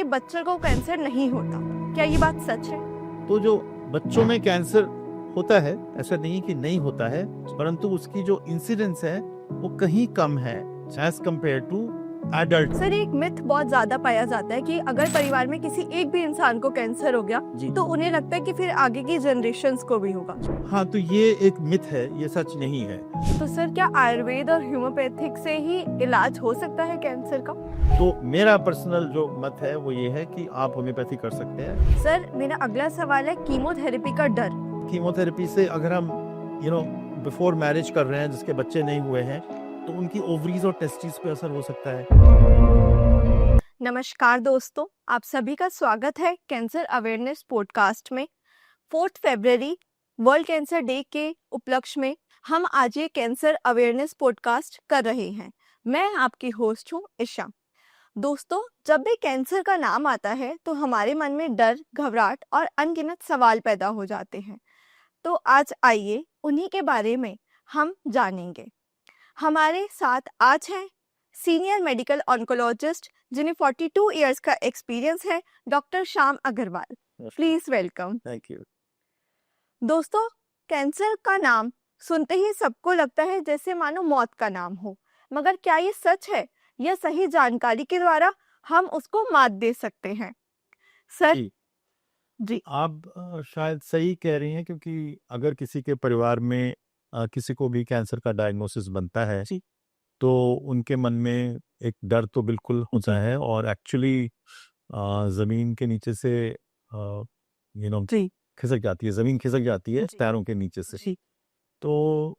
बच्चों को कैंसर नहीं होता। क्या ये बात सच है? तो जो बच्चों में कैंसर होता है, ऐसा नहीं कि नहीं होता है, परंतु उसकी जो इंसिडेंस है वो कहीं कम है as compared to adult. Sir, एक मिथ बहुत ज्यादा पाया जाता है कि अगर परिवार में किसी एक भी इंसान को कैंसर हो गया जी। तो उन्हें लगता है कि फिर आगे की जनरेशंस को भी होगा। हाँ, तो ये एक मिथ है, ये सच नहीं है। तो सर, क्या आयुर्वेद और होम्योपैथिक से ही इलाज हो सकता है कैंसर का? तो मेरा पर्सनल जो मत है वो ये है कि आप होम्योपैथी कर सकते हैं। सर, मेरा अगला सवाल है कीमोथेरेपी का डर। कीमोथेरेपी से अगर हम बिफोर मैरिज कर रहे हैं जिसके बच्चे नहीं हुए हैं तो उनकी ओवरीज और टेस्टिस पे असर हो सकता है। नमस्कार दोस्तों, आप सभी का स्वागत है कैंसर अवेयरनेस पॉडकास्ट में। 4 फरवरी वर्ल्ड कैंसर डे के उपलक्ष्य में हम आज ये कैंसर अवेयरनेस पॉडकास्ट कर रहे हैं। मैं आपकी होस्ट हूँ ईशा। दोस्तों, जब भी कैंसर का नाम आता है तो हमारे मन में डर, घबराहट और अनगिनत सवाल पैदा हो जाते हैं। तो आज आइए उन्हीं के बारे में हम जानेंगे। हमारे साथ आज हैं सीनियर मेडिकल ऑन्कोलॉजिस्ट जिन्हें 42 इयर्स का एक्सपीरियंस है, doctor Shyam Agarwal. Please welcome. Thank you. दोस्तों, कैंसर का नाम सुनते ही सबको लगता है जैसे मानो मौत का नाम हो, मगर क्या ये सच है या सही जानकारी के द्वारा हम उसको मात दे सकते हैं? सर जी। आप शायद सही कह रही हैं, क्योंकि अगर किसी के परिवार में किसी को भी कैंसर का डायग्नोसिस बनता है जी। तो उनके मन में एक डर तो बिल्कुल होता है, और एक्चुअली जमीन के नीचे से जी। खिसक जाती है, जमीन खिसक जाती है जी। पैरों के नीचे से। जी। तो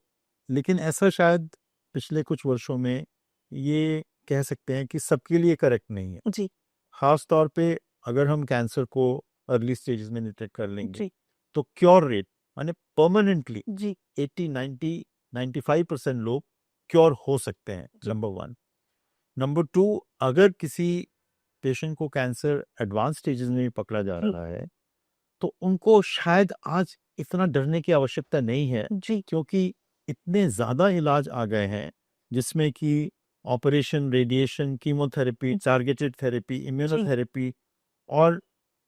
लेकिन ऐसा शायद पिछले कुछ वर्षों में ये कह सकते हैं कि सबके लिए करेक्ट नहीं है। जी। खास तौर पे अगर हम कैंसर को अर्ली स्टेजेस में डिटेक्ट कर लेंगे जी। तो क्योर रेट माने परमानेंटली जी। 80, 90, 95% लोग क्योर हो सकते हैं। जी। नंबर 1। नंबर 2, अगर किसी पेशेंट को कैंसर एडवांस स्टेजेस में भी पकड़ा जा रहा है तो उनको शायद आज इतना डरने की आवश्यकता नहीं है, जी। क्योंकि इतने ज्यादा इलाज आ गए हैं जिसमें कि operation, radiation, chemotherapy, targeted therapy, immunotherapy और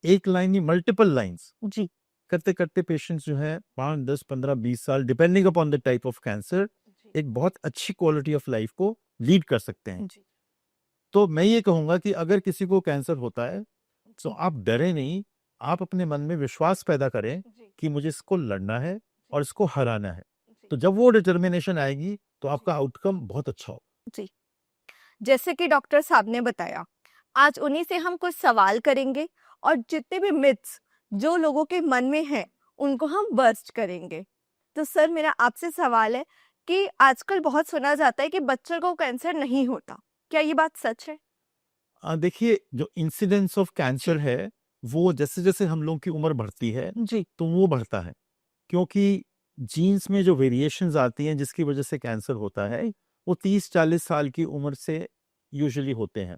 एक लाइन नहीं मल्टीपल लाइंस जी। करते करते पेशेंट्स जो है 5, 10, 15, 20 साल depending upon the type of cancer एक बहुत अच्छी क्वालिटी ऑफ लाइफ को लीड कर सकते हैं। जी। तो मैं ये कहूंगा कि अगर किसी को कैंसर होता है तो आप डरे नहीं, आप अपने मन में विश्वास पैदा करें कि मुझे इसको लड़ना है और इसको हराना है। तो जब वो डिटर्मिनेशन आएगी तो आपका आउटकम बहुत अच्छा हो। जी। जैसे कि डॉक्टर साहब ने बताया, आज उन्हीं से हम कुछ सवाल करेंगे और जितने भी मिथ्स जो लोगों के मन में हैं उनको हम बर्स्ट करेंगे। तो सर, मेरा आपसे सवाल है कि आजकल बहुत सुना जाता है कि बच्चों को कैंसर नहीं होता। क्या ये बात सच है? देखिए, जो इंसिडेंस ऑफ कैंसर है वो जैसे जैसे हम लोगों की उम्र बढ़ती है जी। तो वो बढ़ता है, क्योंकि जीन्स में जो वेरिएशंस आती हैं जिसकी वजह से कैंसर होता है वो 30-40 साल की उम्र से यूजुअली होते हैं।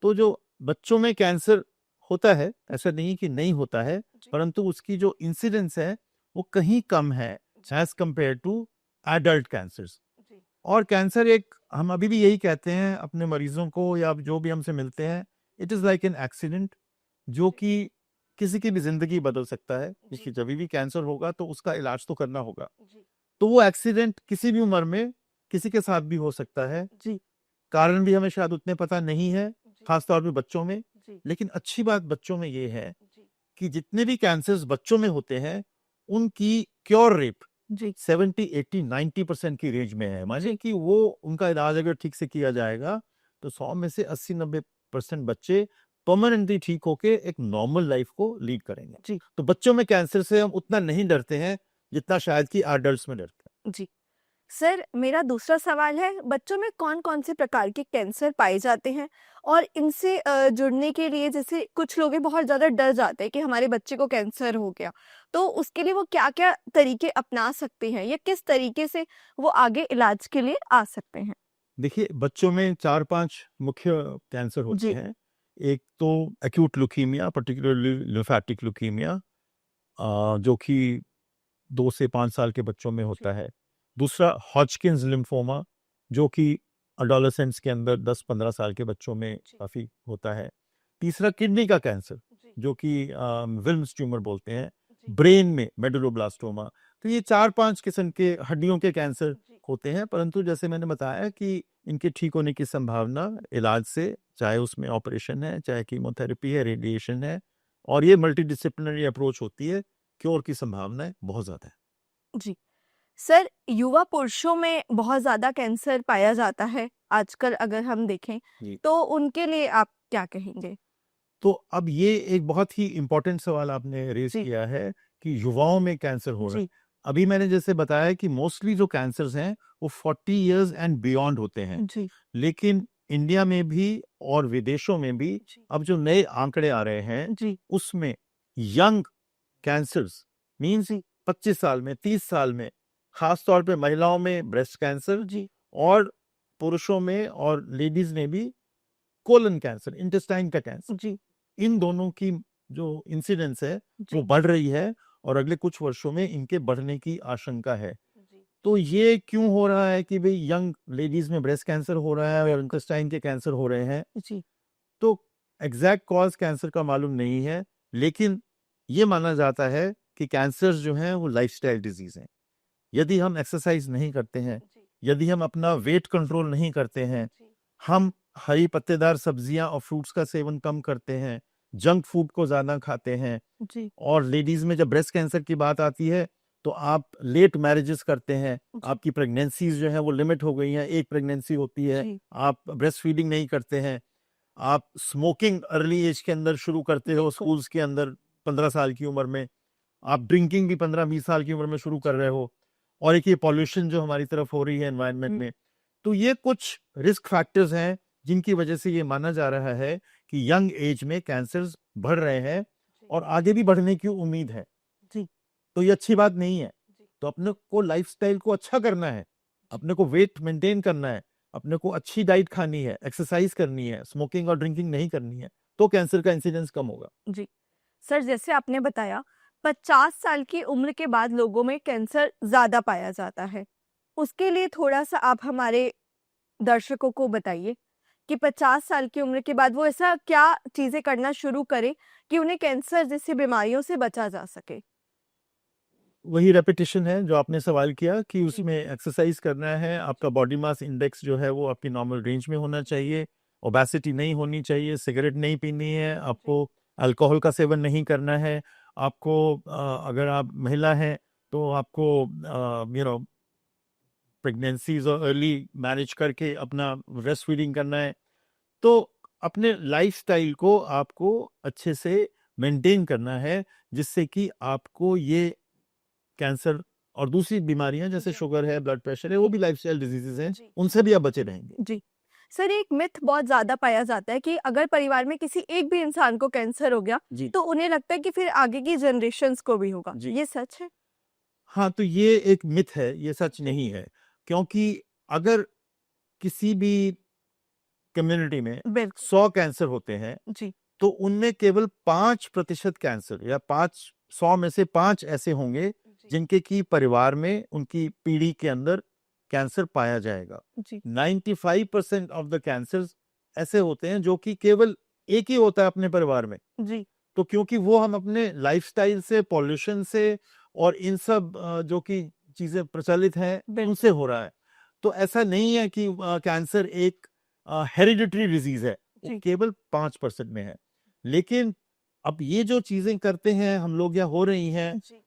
तो जो बच्चों में कैंसर होता है, ऐसा नहीं कि नहीं होता है, परंतु उसकी जो इंसिडेंस है वो कहीं कम है as compared to adult cancers. और कैंसर एक, हम अभी भी यही कहते हैं अपने मरीजों को या जो भी हमसे मिलते हैं, it is like an accident जो कि किसी की भी जिंदगी बदल सकता है। क्योंकि जब भी कैंसर होगा तो उसका इलाज तो करना होगा। तो वो एक्सीडेंट किसी भी उम्र में किसी के साथ भी हो सकता है। जी। कारण भी हमें शायद उतने पता नहीं है, खासतौर पे बच्चों में। जी। लेकिन अच्छी बात बच्चों में ये है कि जितने भी कैंसर्स बच्चों में होते हैं उनकी क्योर रेट जी। 70, 80, 90% की रेंज में है। माने कि वो उनका इलाज अगर ठीक से किया जाएगा तो 100 में से 80-90% बच्चे परमानेंटली ठीक होके एक नॉर्मल लाइफ को लीड करेंगे। जी। तो बच्चों में कैंसर से हम उतना नहीं डरते हैं जितना शायद कि एडल्ट्स में डरते हैं। जी। सर, मेरा दूसरा सवाल है, बच्चों में कौन कौन से प्रकार के कैंसर पाए जाते हैं और इनसे जुड़ने के लिए, जैसे कुछ लोग बहुत ज़्यादा डर जाते हैं कि हमारे बच्चे को कैंसर हो गया, तो उसके लिए वो क्या क्या तरीके अपना सकते हैं या किस तरीके से वो आगे इलाज के लिए आ सकते हैं? देखिए, बच्चों में 4-5 मुख्य कैंसर होते जी। हैं। एक तो acute leukaemia, particularly lymphatic leukaemia, जो कि 2 से 5 साल के बच्चों में होता है। दूसरा हॉजकिन्स लिम्फोमा, जो कि एडोलेसेंट्स के अंदर 10-15 साल के बच्चों में काफ़ी होता है। तीसरा किडनी का कैंसर जी, जो कि विल्म्स ट्यूमर बोलते हैं, जी, ब्रेन में मेडुलोब्लास्टोमा। तो ये 4-5 किस्म के हड्डियों के कैंसर जी, होते हैं, परंतु जैसे मैंने बताया कि इनके ठीक होने की संभावना इलाज से, चाहे उसमें ऑपरेशन है, चाहे कीमोथेरेपी है, रेडिएशन है, और ये मल्टीडिसिप्लिनरी अप्रोच होती है, क्योर की संभावना बहुत ज़्यादा है। जी। सर, युवा पुरुषों में बहुत ज़्यादा कैंसर पाया जाता है आजकल अगर हम देखें, जी। तो उनके लिए आप क्या कहेंगे? तो अब ये एक बहुत ही इम्पोर्टेंट सवाल आपने रेज जी, किया है कि युवाओं में कैंसर हो रहा है। जी, अभी मैंने जैसे बताया कि मोस्टली जो कैंसर्स हैं वो 40 इयर्स एंड बियॉन्ड होते हैं, जी, लेकिन इंडिया में भी और विदेशों में भी जी, अब जो नए आंकड़े आ रहे हैं जी, उसमें यंग कैंसर्स मीन्स जी, 25 साल में, 30 साल में, खास तौर पे महिलाओं में ब्रेस्ट कैंसर, जी, और पुरुषों में और लेडीज में भी कोलन कैंसर, इंटेस्टाइन का कैंसर, जी, इन दोनों की जो इंसिडेंस है वो जी, बढ़ रही है, और अगले कुछ वर्षों में इनके बढ़ने की आशंका है। जी, तो ये क्यों हो रहा है कि भाई यंग लेडीज में ब्रेस्ट कैंसर हो रहा है और इंटेस्टाइन के कैंसर हो रहे हैं? जी, तो एग्जैक्ट कॉज कैंसर का मालूम नहीं है, लेकिन ये माना जाता है कि कैंसर जो हैं वो लाइफस्टाइल डिजीज हैं। यदि हम एक्सरसाइज नहीं करते हैं, जी, यदि हम अपना वेट कंट्रोल नहीं करते हैं, जी, हम हरी पत्तेदार सब्जियां और फ्रूट्स का सेवन कम करते हैं, जंक फूड को ज़्यादा खाते हैं, जी, और लेडीज़ में जब ब्रेस्ट कैंसर की बात आती है तो आप लेट मैरिजेस करते हैं, जी, आपकी प्रेगनेंसीज जो है वो लिमिट हो गई हैं, एक प्रेगनेंसी होती है, जी, आप ब्रेस्ट फीडिंग नहीं करते हैं, आप स्मोकिंग अर्ली एज के अंदर शुरू करते हो, बिल्कुल, स्कूल्स के अंदर 15 साल की उम्र में, आप ड्रिंकिंग भी 15-20 साल की उम्र में शुरू कर रहे हो, और एक ये पॉल्यूशन जो हमारी तरफ हो रही है एनवायरनमेंट हुँ, में। तो ये कुछ रिस्क फैक्टर्स हैं जिनकी वजह से ये माना जा रहा है कि यंग एज में कैंसर्स बढ़ रहे हैं, जी, और आगे भी बढ़ने की उम्मीद है। जी, तो ये अच्छी बात नहीं है। जी, तो अपने को लाइफस्टाइल को अच्छा करना है, जी, अपने को वेट मेंटेन करना है, अपने को अच्छी डाइट खानी है, एक्सरसाइज करनी है, स्मोकिंग और ड्रिंकिंग नहीं करनी है, तो कैंसर का इंसिडेंस कम होगा। जी। सर, जैसे आपने बताया 50 साल की उम्र के बाद लोगों में कैंसर ज़्यादा पाया जाता है। उसके लिए थोड़ा-सा आप हमारे दर्शकों को बताइए कि 50 साल की उम्र के बाद वो ऐसा क्या चीज़ें करना शुरू करें कि उन्हें कैंसर जैसी बीमारियों से बचा जा सके? वही रेपिटेशन है जो आपने सवाल किया कि जी, उसमें एक्सरसाइज करना है, आपका बॉडी मास इंडेक्स जो है वो आपकी नॉर्मल रेंज में होना चाहिए, ओबेसिटी नहीं होनी चाहिए, सिगरेट नहीं पीनी है, जी, आपको अल्कोहल का सेवन नहीं करना है, आपको अगर आप महिला हैं तो आपको प्रेगनेंसीज और अर्ली मैनेज करके अपना ब्रेस्ट फीडिंग करना है। तो अपने लाइफस्टाइल को आपको अच्छे से मेंटेन करना है, जिससे कि आपको ये कैंसर और दूसरी बीमारियां जैसे जी, शुगर है, ब्लड प्रेशर है, वो जी, भी लाइफस्टाइल डिजीजेस हैं, जी, उनसे भी आप बचे रहेंगे। जी। सर, एक मिथ बहुत ज़्यादा पाया जाता है कि अगर परिवार में किसी एक भी इंसान को कैंसर हो गया, जी। तो उन्हें लगता है कि फिर आगे की जनरेशन्स को भी होगा। जी। ये सच है? हाँ, तो ये एक मिथ है, ये सच जी, नहीं है, क्योंकि अगर किसी भी कम्युनिटी में बिल्कुल। 100 कैंसर होते हैं, जी, तो उनमें केवल 5% कैंसर, या 100 में से 5 ऐसे होंगे जी, जिनके की परिवार में उनकी पीढ़ी के अंदर कैंसर पाया जाएगा। जी, 95% ऑफ द कैंसर्स ऐसे होते हैं जो कि केवल एक ही होता है अपने परिवार में। जी, तो क्योंकि वो हम अपने लाइफस्टाइल से, पॉल्यूशन से, और इन सब जो कि चीजें प्रचलित हैं बिल्कुल। उनसे हो रहा है। तो ऐसा नहीं है कि कैंसर एक हेरिडिटरी डिजीज है, वो जी, केवल 5% में है। लेकिन अब ये जो चीजें करते हैं हम लोग या हो रही हैं, जी,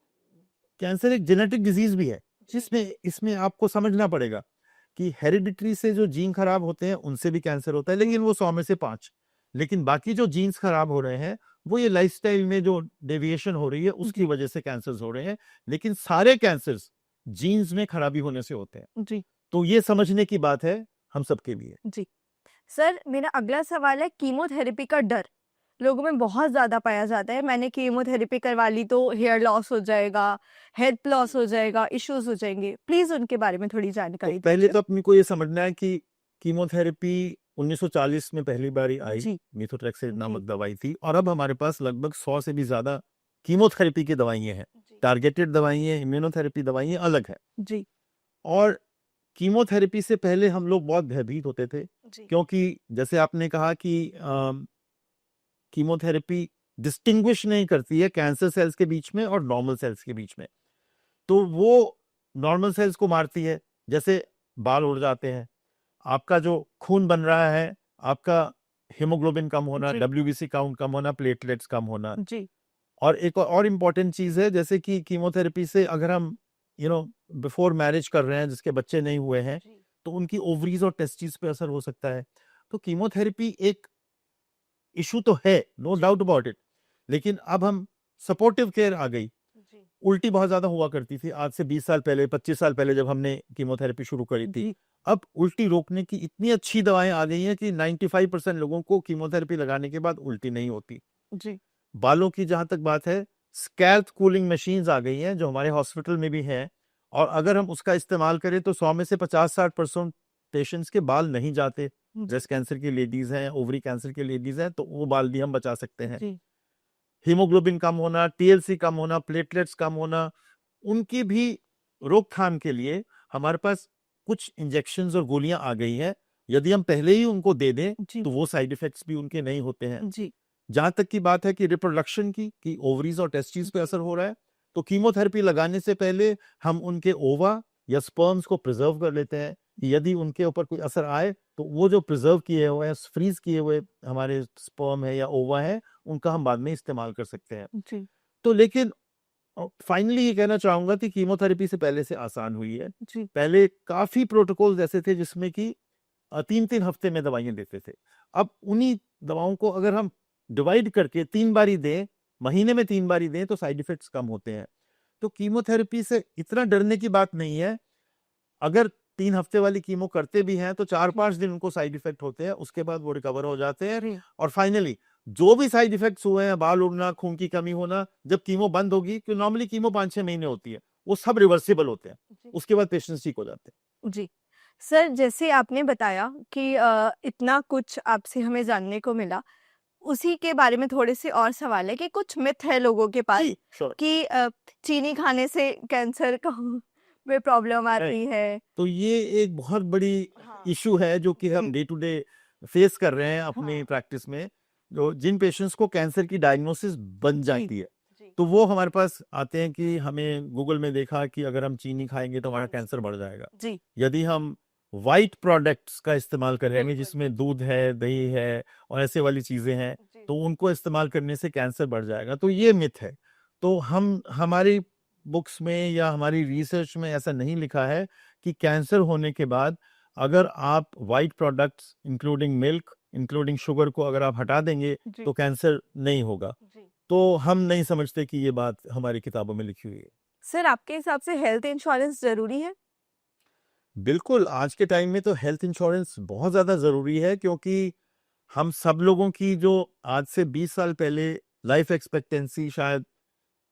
कैंसर एक जेनेटिक डिजीज भी है, जी, जिसमें इसमें आपको समझना पड़ेगा कि हेरिडिटरी से जो जीन खराब होते हैं उनसे भी कैंसर होता है, लेकिन वो 100 में से 5। लेकिन बाकी जो जीन्स खराब हो रहे हैं वो ये लाइफस्टाइल में जो डेविएशन हो रही है उसकी जी, वजह से कैंसर्स हो रहे हैं, लेकिन सारे कैंसर्स जीन्स में खराबी होने से होते हैं। जी, तो ये समझने की बात है हम सबके लिए। जी। सर, मेरा अगला सवाल है कीमोथेरेपी का डर। लोगों में बहुत ज़्यादा पाया जाता है, मैंने कीमोथेरेपी करवा ली तो हेयर लॉस हो जाएगा, हेल्थ लॉस हो जाएगा, इश्यूज़ हो जाएँगे। प्लीज़ उनके बारे में थोड़ी तो जानकारी पहले दीजिए। तो अपने को ये समझना है कि कीमोथेरेपी 1940 में पहली बारी आई, जी, मीथोट्रेक्सेट जी, नामक दवाई थी, और अब हमारे पास लगभग 100 से भी ज्यादा कीमोथेरेपी की दवाइयां हैं। जी, टारगेटेड दवाइयां, इम्यूनोथेरेपी दवाइयां अलग है। जी, और कीमोथेरेपी से पहले हम लोग बहुत भयभीत होते थे, जी, क्योंकि जैसे आपने कहा कि कीमोथेरेपी डिस्टिंग्विश नहीं करती है कैंसर सेल्स के बीच में और नॉर्मल सेल्स के बीच में। तो वो नॉर्मल सेल्स को मारती है, जैसे बाल उड़ जाते हैं, आपका जो खून बन रहा है, आपका हीमोग्लोबिन कम होना, जी। WBC काउंट कम होना, प्लेटलेट्स कम होना। जी। और एक और इम्पॉर्टेंट चीज है, जैसे कि कीमोथेरेपी से अगर हम बिफोर मैरिज कर रहे हैं, जिसके बच्चे नहीं हुए हैं, तो उनकी ओवरीज और टेस्टिस पे असर हो सकता है। तो कीमोथेरेपी एक इशू तो है, नो डाउट अबाउट इट, लेकिन अब हम सपोर्टिव केयर आ गई। उल्टी बहुत ज्यादा हुआ करती थी आज से 20 साल पहले, 25 साल पहले जब हमने कीमोथेरेपी शुरू करी थी। अब उल्टी रोकने की इतनी अच्छी दवाएं आ गई हैं कि 95% लोगों को कीमोथेरेपी लगाने के बाद उल्टी नहीं होती। जी। बालों की जहां तक बात है, स्कैल्प कूलिंग मशीन्स आ गई हैं जो हमारे हॉस्पिटल में भी हैं, और अगर हम उसका इस्तेमाल करें तो 100 में से 50-60% पेशेंट्स के बाल नहीं जाते। ब्रेस्ट कैंसर की लेडीज हैं, ओवरी कैंसर की लेडीज हैं, तो वो बाल भी हम बचा सकते हैं। जी। हीमोग्लोबिन कम होना, TLC कम होना, प्लेटलेट्स कम होना, उनकी भी रोकथाम के लिए हमारे पास कुछ इंजेक्शंस और गोलियां आ गई हैं। यदि हम पहले ही उनको दे दें जी। तो वो साइड इफेक्ट्स भी उनके नहीं होते हैं। जी। जहां तक की बात है कि रिप्रोडक्शन की कि ओवरीज और टेस्टिस पे असर हो रहा है, तो कीमोथेरेपी लगाने से पहले हम उनके ओवा या स्पर्म्स को प्रिजर्व कर लेते हैं। यदि उनके ऊपर कोई असर आए तो वो जो प्रिजर्व किए हुए हैं, फ्रीज किए हुए हमारे स्पर्म है या ओवा है, उनका हम बाद में इस्तेमाल कर सकते हैं। जी। तो लेकिन फाइनली ये कहना चाहूंगा कि कीमोथेरेपी से पहले से आसान हुई है। जी। पहले काफी प्रोटोकॉल्स ऐसे थे जिसमें कि 3-3 हफ्ते में दवाइयां देते थे। अब उन्हीं दवाओं को अगर हम डिवाइड करके 3 बारी दें, महीने में 3 बारी दें, तो साइड इफेक्ट्स कम होते हैं। तो कीमोथेरेपी से इतना डरने की बात नहीं है। अगर 3 हफ्ते वाली कीमो करते भी हैं तो 4-5 दिन उनको साइड इफेक्ट होते हैं, उसके बाद वो रिकवर हो जाते हैं। और फाइनली जो भी साइड इफेक्ट्स हुए हैं, बाल उड़ना, खून की कमी होना, जब कीमो बंद होगी, क्योंकि नॉर्मली कीमो 5-6 महीने होती है, वो सब रिवर्सिबल होते हैं। उसके बाद पेशेंट्स ठीक हो जाते हैं। जी। सर, जैसे आपने बताया कि इतना कुछ आपसे हमें जानने को मिला, उसी के बारे में थोड़े से और सवाल है कि कुछ मिथ है लोगों के पास जी, sure. कि चीनी खाने से कैंसर का में प्रॉब्लम आती है। तो ये एक बहुत बड़ी हाँ। इशू है जो कि हम डे टू डे फेस कर रहे हैं अपनी हाँ। प्रैक्टिस में। जो जिन पेशेंट्स को कैंसर की डायग्नोसिस बन जाती है, जी। तो वो हमारे पास आते हैं कि हमें गूगल में देखा कि अगर हम चीनी खाएंगे तो हमारा कैंसर बढ़ जाएगा। जी। यदि हम वाइट प्रोडक्ट्स का इस्तेमाल करेंगे, बिल्कुल। जिसमें दूध है, दही है और ऐसे वाली चीजें हैं, तो उनको इस्तेमाल करने से कैंसर बढ़ जाएगा। तो ये मिथ है। तो हम हमारी बुक्स में या हमारी रिसर्च में ऐसा नहीं लिखा है कि कैंसर होने के बाद अगर आप white products including milk, including sugar को अगर आप हटा देंगे तो कैंसर नहीं होगा। तो हम नहीं समझते कि ये बात हमारी किताबों में लिखी हुई है। सर, आपके हिसाब से हेल्थ इंश्योरेंस जरूरी है? बिल्कुल, आज के टाइम में तो हेल्थ इंश्योरेंस बहुत ज़्यादा ज़रूरी है, क्योंकि हम सब लोगों की जो आज से 20 साल पहले लाइफ एक्सपेक्टेंसी शायद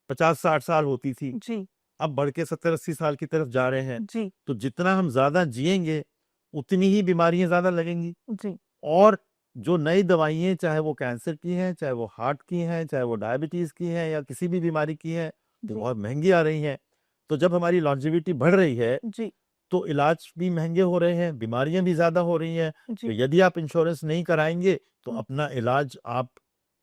50-60 साल होती थी, जी। अब बढ़ के 70-80 साल की तरफ जा रहे हैं। जी। तो जितना हम ज़्यादा जिएंगे, उतनी ही बीमारियां ज़्यादा लगेंगी। जी। और जो नई दवाइयाँ, चाहे वो कैंसर की हैं, चाहे वो हार्ट की हैं, चाहे वो डायबिटीज़ की हैं या किसी भी बीमारी की हैं, तो जी। बहुत महंगी आ रही हैं। तो जब हमारी लॉन्जेविटी बढ़ रही है, जी। तो इलाज भी महंगे हो रहे हैं, बीमारियां भी ज़्यादा हो रही हैं। तो जी। यदि आप इंश्योरेंस नहीं कराएंगे, तो हम्म। अपना इलाज आप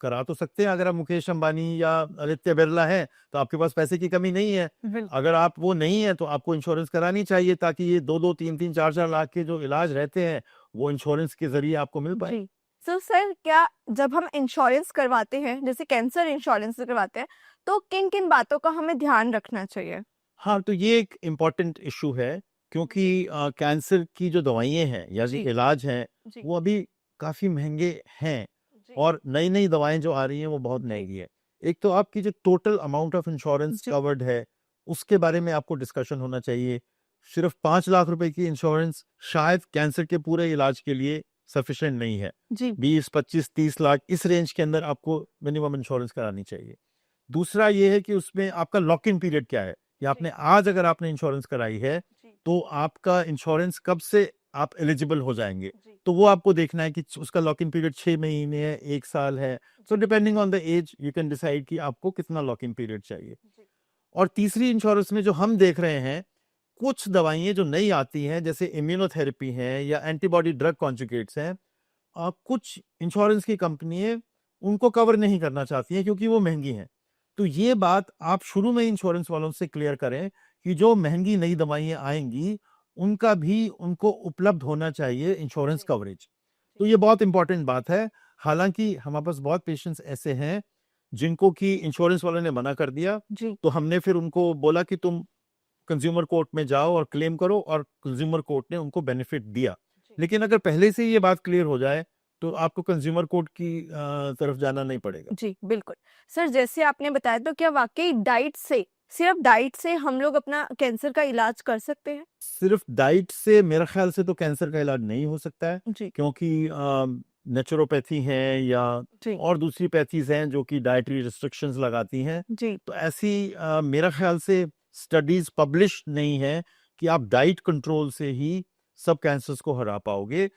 करा तो सकते हैं। अगर आप मुकेश अंबानी या आदित्य बिरला हैं, तो आपके पास पैसे की कमी नहीं है। बिल्कुल। अगर आप वो नहीं है, तो आपको इंश्योरेंस करानी चाहिए, ताकि ये 2-2, 3-3, 4-4 लाख के जो इलाज रहते हैं, वो इंश्योरेंस के जरिए आपको मिल पाए। जी। तो सर, क्या जब हम इंश्योरेंस करवाते हैं, जैसे कैंसर इंश्योरेंस करवाते हैं, तो किन किन बातों का हमें ध्यान रखना चाहिए? हाँ, तो ये एक इम्पॉर्टेंट इशू है, क्योंकि कैंसर की जो दवाइयाँ हैं या जो जी। इलाज हैं, जी। वो अभी काफ़ी महंगे हैं। जी। और नई-नई दवाएँ जो आ रही हैं, वो बहुत महंगी है। एक तो आपकी जो टोटल अमाउंट ऑफ इंश्योरेंस जी। कवर्ड है, उसके बारे में आपको डिस्कशन होना चाहिए। सिर्फ 5 लाख रुपए की इंश्योरेंस शायद कैंसर के पूरे इलाज के लिए सफिशिएंट नहीं है। जी। 20, 25, 30 लाख इस रेंज के अंदर आपको मिनिमम इंश्योरेंस करानी चाहिए। दूसरा ये है कि उसमें आपका लॉक इन पीरियड क्या है, कि आपने आज अगर आपने इंश्योरेंस कराई है, तो आपका इंश्योरेंस कब से आप एलिजिबल हो जाएंगे। तो वो आपको देखना है कि उसका लॉक इन पीरियड 6 महीने है, 1 साल है। So depending on the age you can decide कि आपको कितना लॉक इन पीरियड चाहिए। और तीसरी इंश्योरेंस में जो हम देख रहे हैं, कुछ दवाइयाँ जो नई आती हैं, जैसे इम्यूनोथेरेपी है या एंटीबॉडी ड्रग कॉन्जुगेट्स हैं, कुछ इंश्योरेंस की कंपनी उनको कवर नहीं करना चाहती हैं क्योंकि वो महंगी हैं। तो ये बात आप शुरू में इंश्योरेंस वालों से क्लियर करें कि जो महंगी नई दवाइयाँ आएंगी उनका भी उनको उपलब्ध होना चाहिए इंश्योरेंस कवरेज। तो ये बहुत इंपॉर्टेंट बात है। हालांकि हमारे पास बहुत पेशेंट्स ऐसे हैं जिनको कि इंश्योरेंस वालों ने मना कर दिया, जी तो हमने फिर उनको बोला कि तुम कंज्यूमर कोर्ट में जाओ और क्लेम करो, और कंज्यूमर कोर्ट ने उनको बेनिफिट दिया। लेकिन अगर पहले से ये बात क्लियर हो जाए तो आपको कंज्यूमर कोर्ट की तरफ जाना नहीं पड़ेगा। जी बिल्कुल। सर जैसे आपने बताया, तो क्या वाकई डाइट से, सिर्फ डाइट से हम लोग अपना कैंसर का इलाज कर सकते हैं? सिर्फ डाइट से मेरा ख्याल से तो कैंसर का इलाज नहीं हो सकता है, जी क्योंकि नेचुरोपैथी है या जी और दूसरी पैथीज हैं जो कि डाइटरी रिस्ट्रिक्शंस लगाती हैं। जी तो ऐसी मेरा ख्याल से स्टडीज पब्लिश नहीं है कि आप डाइट कंट्रोल से ही सब कैंसर्स को हरा पाओगे।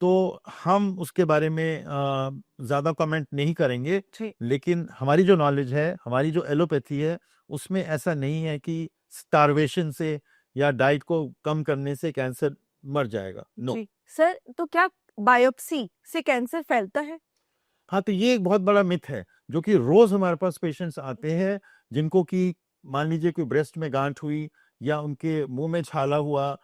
तो हम उसके बारे में ज़्यादा कमेंट नहीं करेंगे। जी लेकिन हमारी जो नॉलेज है, हमारी जो एलोपैथी है, उसमें ऐसा नहीं है कि स्टारवेशन से या डाइट को कम करने से कैंसर मर जाएगा। नो। जी। सर तो क्या बायोप्सी से कैंसर फैलता है? हाँ, तो ये एक बहुत बड़ा मिथ है जो कि रोज हमारे पास पेशेंट्स आते हैं जिनको कि मान लीजिए कोई ब्रेस्ट में गांठ हुई या उनके मुंह में छाला हुआ,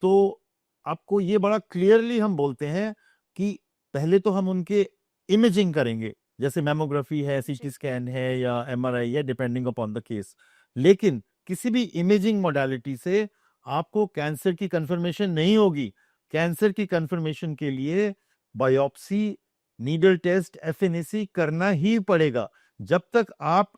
तो आपको ये बड़ा क्लियरली हम बोलते हैं कि पहले तो हम उनके इमेजिंग करेंगे, जैसे मैमोग्राफी है, सीटी स्कैन है या एमआरआई है, डिपेंडिंग अपॉन द केस। लेकिन किसी भी इमेजिंग मोडालिटी से आपको कैंसर की कंफर्मेशन नहीं होगी। कैंसर की कंफर्मेशन के लिए बायोप्सी, नीडल टेस्ट, एफएनएसी करना ही पड़ेगा। जब तक आप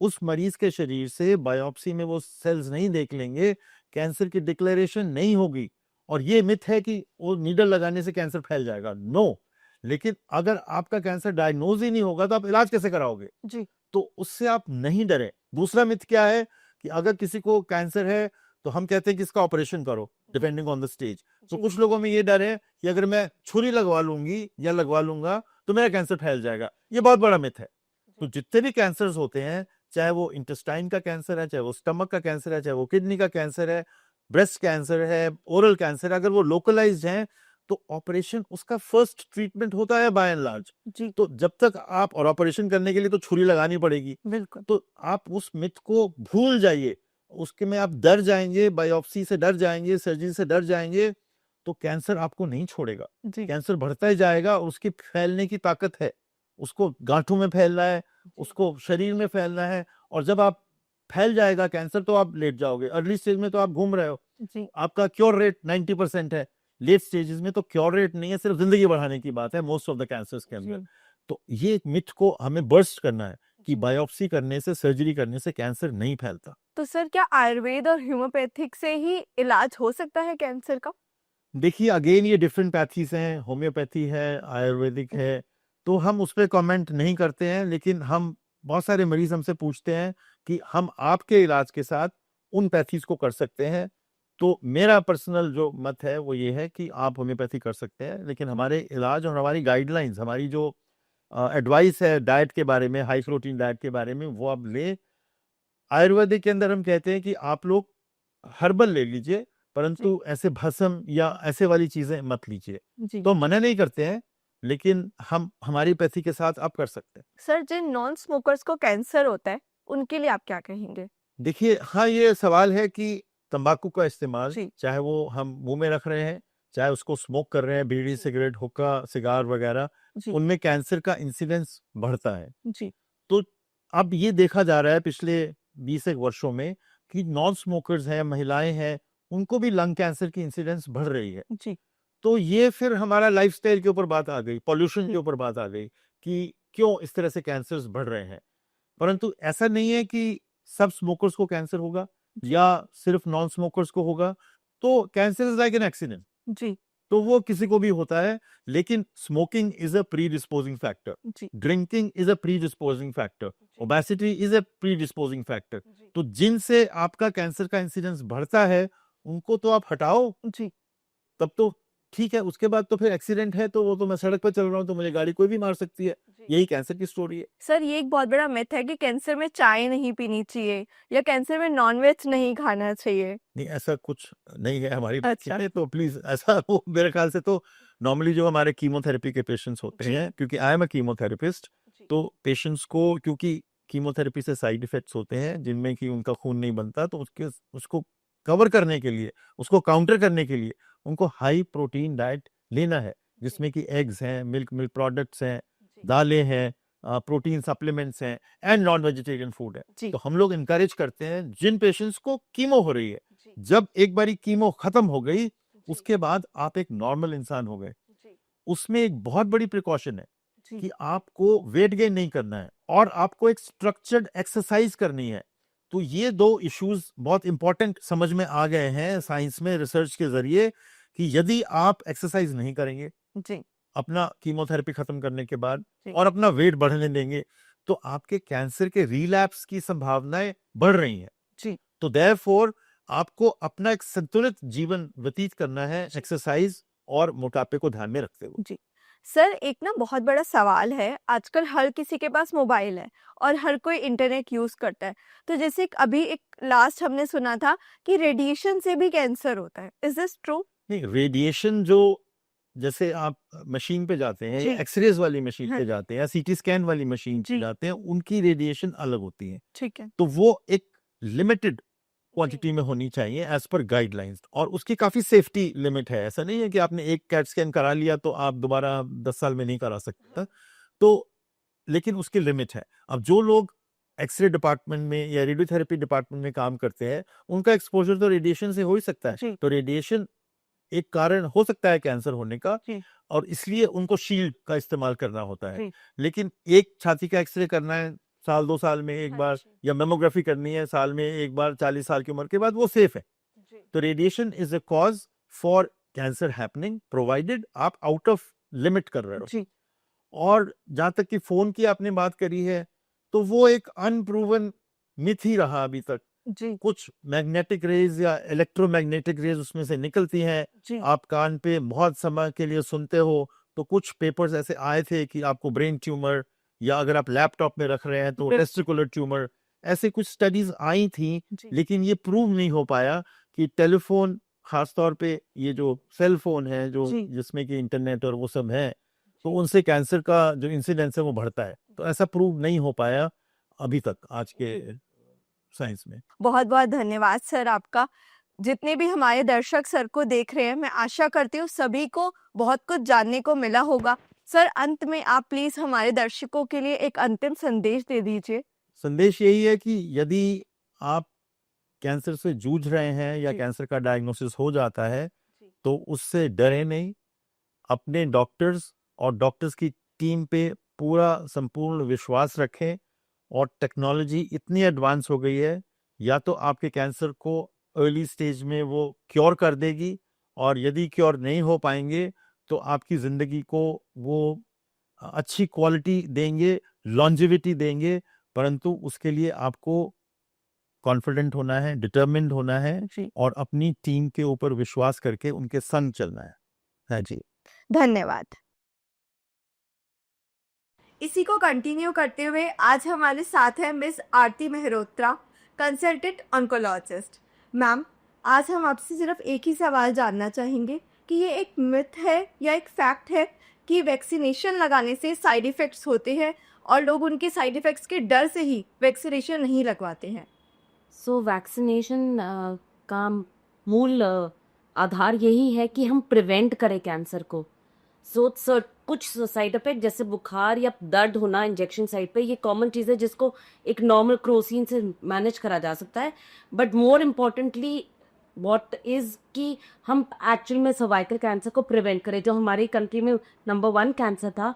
उस मरीज के शरीर से बायोप्सी में वो सेल्स नहीं देख लेंगे, कैंसर की डिक्लेरेशन नहीं होगी। और ये मिथ है कि वो नीडल लगाने से कैंसर फैल जाएगा। नो। लेकिन अगर आपका कैंसर डायग्नोज ही नहीं होगा तो आप इलाज कैसे कराओगे? जी तो उससे आप नहीं डरे। दूसरा मिथ क्या है कि अगर किसी को कैंसर है तो हम कहते हैं कि इसका ऑपरेशन करो, डिपेंडिंग ऑन द स्टेज। तो जी कुछ लोगों में ये डर है कि अगर मैं छुरी लगवा लूंगी या लगवा लूंगा तो मेरा कैंसर फैल जाएगा। ये बहुत बड़ा मिथ है। तो जितने भी कैंसर्स होते हैं, चाहे वो इंटेस्टाइन का कैंसर है, चाहे वो स्टमक का कैंसर है, चाहे वो किडनी का कैंसर है, ब्रेस्ट कैंसर है, ओरल कैंसर है, अगर वो लोकलाइज्ड है तो ऑपरेशन उसका फर्स्ट ट्रीटमेंट होता है बाय एंड लार्ज। जी तो जब तक आप, और ऑपरेशन करने के लिए तो छुरी लगानी पड़ेगी, बिल्कुल। तो आप उस मिथ को भूल जाइए। उसके में आप डर जाएंगे, बायोप्सी से डर जाएंगे, सर्जरी से डर जाएंगे, तो कैंसर आपको नहीं छोड़ेगा। जी कैंसर बढ़ता ही जाएगा और उसकी फैलने की ताकत है। उसको गांठों में फैलना है, उसको शरीर में फैलना है। और जब आप फैल जाएगा कैंसर तो आप लेट जाओगे। अर्ली स्टेज में तो आप घूम रहे हो, जी आपका क्योर रेट 90% है। लेट स्टेजेस में तो क्योर रेट नहीं है, सिर्फ जिंदगी बढ़ाने की बात है मोस्ट ऑफ द कैंसर्स के अंदर। जी तो ये एक मिथ को हमें बर्स्ट करना है कि जी। बायोप्सी करने से, सर्जरी करने से कैंसर नहीं फैलता। तो सर क्या आयुर्वेद और होम्योपैथिक से ही इलाज हो सकता है कैंसर का? देखिए, अगेन ये डिफरेंट पैथीज हैं, होम्योपैथी है, आयुर्वेदिक है, तो हम उस पर कमेंट नहीं करते हैं। लेकिन हम, बहुत सारे मरीज हमसे पूछते हैं कि हम आपके इलाज के साथ उन पैथीज को कर सकते हैं। तो मेरा पर्सनल जो मत है वो ये है कि आप होम्योपैथी कर सकते हैं, लेकिन हमारे इलाज और हमारी गाइडलाइंस, हमारी जो एडवाइस है डाइट के बारे में, हाई प्रोटीन डाइट के बारे में, वो आप ले। आयुर्वेदिक के अंदर हम कहते हैं कि आप लोग हर्बल ले लीजिए, परंतु ऐसे भस्म या ऐसे वाली चीजें मत लीजिए। जी। तो मना नहीं करते हैं, लेकिन हम हमारी पैथी के साथ आप कर सकते हैं। सर जिन नॉन स्मोकर्स को कैंसर होता है, उनके लिए आप क्या कहेंगे? देखिए, हाँ, ये सवाल है कि तंबाकू का इस्तेमाल, जी चाहे वो हम मुंह में रख रहे हैं, चाहे उसको स्मोक कर रहे हैं, बीड़ी, सिगरेट, हुक्का, सिगार वगैरह, जी उनमें कैंसर का इंसिडेंस बढ़ता है। जी तो अब ये देखा जा रहा है पिछले 20 एक वर्षों में कि नॉन स्मोकर्स हैं, महिलाएं हैं, उनको भी लंग कैंसर की इंसिडेंस बढ़ रही है। जी तो ये फिर हमारा लाइफस्टाइल के ऊपर बात आ गई, पॉल्यूशन के ऊपर बात आ गई कि क्यों इस तरह से कैंसर्स बढ़ रहे हैं। परंतु ऐसा नहीं है कि सब स्मोकर्स को कैंसर होगा जी या सिर्फ नॉन स्मोकर्स को होगा। तो cancer is like an accident, जी तो वो किसी को भी होता है। लेकिन smoking is a predisposing factor, जी drinking is a predisposing factor, जी obesity is a predisposing factor. जी तो जिनसे आपका कैंसर का इंसिडेंस बढ़ता है उनको तो आप हटाओ, जी तब तो ठीक है। उसके बाद तो फिर एक्सीडेंट है तो वो तो मैं सड़क पर चल रहा हूँ तो मुझे गाड़ी कोई भी मार सकती है। जी। यही कैंसर की स्टोरी है। सर ये एक बहुत बड़ा मिथ है कि कैंसर में चाय नहीं पीनी चाहिए या कैंसर में नॉनवेज नहीं खाना चाहिए। नहीं, ऐसा कुछ नहीं है हमारी अच्छा में, तो प्लीज ऐसा वो मेरे ख्याल से तो नॉर्मली जो हमारे कीमोथेरेपी के पेशेंट्स होते जी हैं, क्योंकि आई एम अ कीमोथेरेपिस्ट, तो पेशेंट्स को, क्योंकि कीमोथेरेपी से साइड इफेक्ट्स होते हैं जिनमें कि उनका खून नहीं बनता, तो उसको कवर करने के लिए, उसको काउंटर करने के लिए उनको हाई प्रोटीन डाइट लेना है, जिसमें कि एग्स हैं, मिल्क प्रोडक्ट्स हैं, दालें हैं, प्रोटीन सप्लीमेंट्स हैं एंड नॉन वेजिटेरियन फूड है। तो हम लोग इनकरेज करते हैं जिन पेशेंट्स को कीमो हो रही है, जब एक बारी कीमो खत्म हो गई उसके बाद आप एक नॉर्मल इंसान हो गए, उसमें एक बहुत बड़ी प्रिकॉशन है कि आपको वेट गेन नहीं करना है और आपको एक स्ट्रक्चर्ड एक्सरसाइज करनी है। तो ये दो इश्यूज बहुत इंपॉर्टेंट समझ में आ गए हैं साइंस में, रिसर्च के जरिए, कि यदि आप एक्सरसाइज नहीं करेंगे अपना कीमोथेरेपी खत्म करने के बाद और अपना वेट बढ़ने देंगे, तो आपके कैंसर के रिलैप्स की संभावनाएं बढ़ रही हैं। तो देयरफॉर आपको अपना एक संतुलित जीवन व्यतीत करना है एक्सरसाइज और मोटापे को ध्यान में रखते हुए। सर, एक ना बहुत बड़ा सवाल है, आजकल हर किसी के पास मोबाइल है और हर कोई इंटरनेट यूज करता है। तो जैसे अभी एक लास्ट हमने सुना था कि रेडिएशन से भी कैंसर होता है, इज दिस ट्रू? नहीं, रेडिएशन जो, जैसे आप मशीन पे जाते हैं, एक्सरेज वाली मशीन पे जाते हैं या सीटी स्कैन वाली मशीन पे जाते हैं, उनकी रेडिएशन अलग होती है। ठीक है। तो वो एक लिमिटेड क्वांटिटी में होनी चाहिए एज पर गाइडलाइंस, और उसकी काफी सेफ्टी लिमिट है। ऐसा नहीं है कि आपने एक कैट स्कैन करा लिया तो आप दोबारा 10 साल में नहीं करा सकते। तो लेकिन उसकी लिमिट है। अब जो लोग एक्सरे डिपार्टमेंट में या रेडियोथेरेपी डिपार्टमेंट में काम करते हैं, उनका एक्सपोजर तो रेडिएशन से हो ही सकता है। तो रेडिएशन एक कारण हो सकता है कैंसर होने का, और इसलिए उनको शील्ड का इस्तेमाल करना होता है। लेकिन एक छाती का एक्सरे करना है साल 2 साल में एक बार, या मेमोग्राफी करनी है साल में एक बार 40 साल की उम्र के बाद, वो सेफ है। तो radiation is a cause for cancer happening, provided आप आउट ऑफ लिमिट कर रहे हो। और जहां तक कि फोन की आपने बात करी है, तो वो एक अनप्रूवन मिथ ही रहा अभी तक। कुछ मैग्नेटिक रेज या इलेक्ट्रोमैग्नेटिक रेज उसमें से निकलती हैं, आप कान पे बहुत समय के लिए सुनते हो। तो कुछ पेपर्स ऐसे आए थे कि आपको ब्रेन ट्यूमर, या अगर आप लैपटॉप में रख रहे हैं तो टेस्टिकुलर ट्यूमर, ऐसे कुछ स्टडीज आई थी। लेकिन ये प्रूव नहीं हो पाया कि टेलीफोन, खासतौर पे ये जो सेल फोन है जो जिसमें कि इंटरनेट और वो सब है, तो उनसे कैंसर का जो इंसिडेंस है वो बढ़ता है। तो ऐसा प्रूव नहीं हो पाया अभी तक आज के साइंस में। बहुत बहुत धन्यवाद सर आपका। जितने भी हमारे दर्शक सर को देख रहे हैं, मैं आशा करती हूँ सभी को बहुत कुछ जानने को मिला होगा। सर, अंत में आप प्लीज हमारे दर्शकों के लिए एक अंतिम संदेश दे दीजिए। संदेश यही है कि यदि आप कैंसर से जूझ रहे हैं या कैंसर का डायग्नोसिस हो जाता है, तो उससे डरे नहीं। अपने डॉक्टर्स और डॉक्टर्स की टीम पे पूरा संपूर्ण विश्वास रखें। और टेक्नोलॉजी इतनी एडवांस हो गई है, या तो आपके कैंसर को अर्ली स्टेज में वो क्योर कर देगी, और यदि क्योर नहीं हो पाएंगे तो आपकी जिंदगी को वो अच्छी क्वालिटी देंगे, लॉन्जिविटी देंगे। परंतु उसके लिए आपको कॉन्फिडेंट होना है, डिटर्मिन्ड होना है, और अपनी टीम के ऊपर विश्वास करके उनके संग चलना है। हाँ जी, धन्यवाद। इसी को कंटिन्यू करते हुए आज हमारे साथ है मिस आरती मेहरोत्रा, कंसल्टेंट ऑन्कोलॉजिस्ट। मैम, आज हम आपसे सिर्फ एक ही सवाल जानना चाहेंगे कि ये एक मिथ है या एक फैक्ट है कि वैक्सीनेशन लगाने से साइड इफ़ेक्ट्स होते हैं और लोग उनके साइड इफ़ेक्ट्स के डर से ही वैक्सीनेशन नहीं लगवाते हैं। वैक्सीनेशन का मूल आधार यही है कि हम प्रिवेंट करें कैंसर को। कुछ साइड इफेक्ट जैसे बुखार या दर्द होना इंजेक्शन साइट पे, ये कॉमन चीज़ है जिसको एक नॉर्मल क्रोसिन से मैनेज करा जा सकता है। But more importantly what is कि हम एक्चुअल में सर्वाइकल कैंसर को प्रिवेंट करें, जो हमारी कंट्री में नंबर 1 कैंसर था।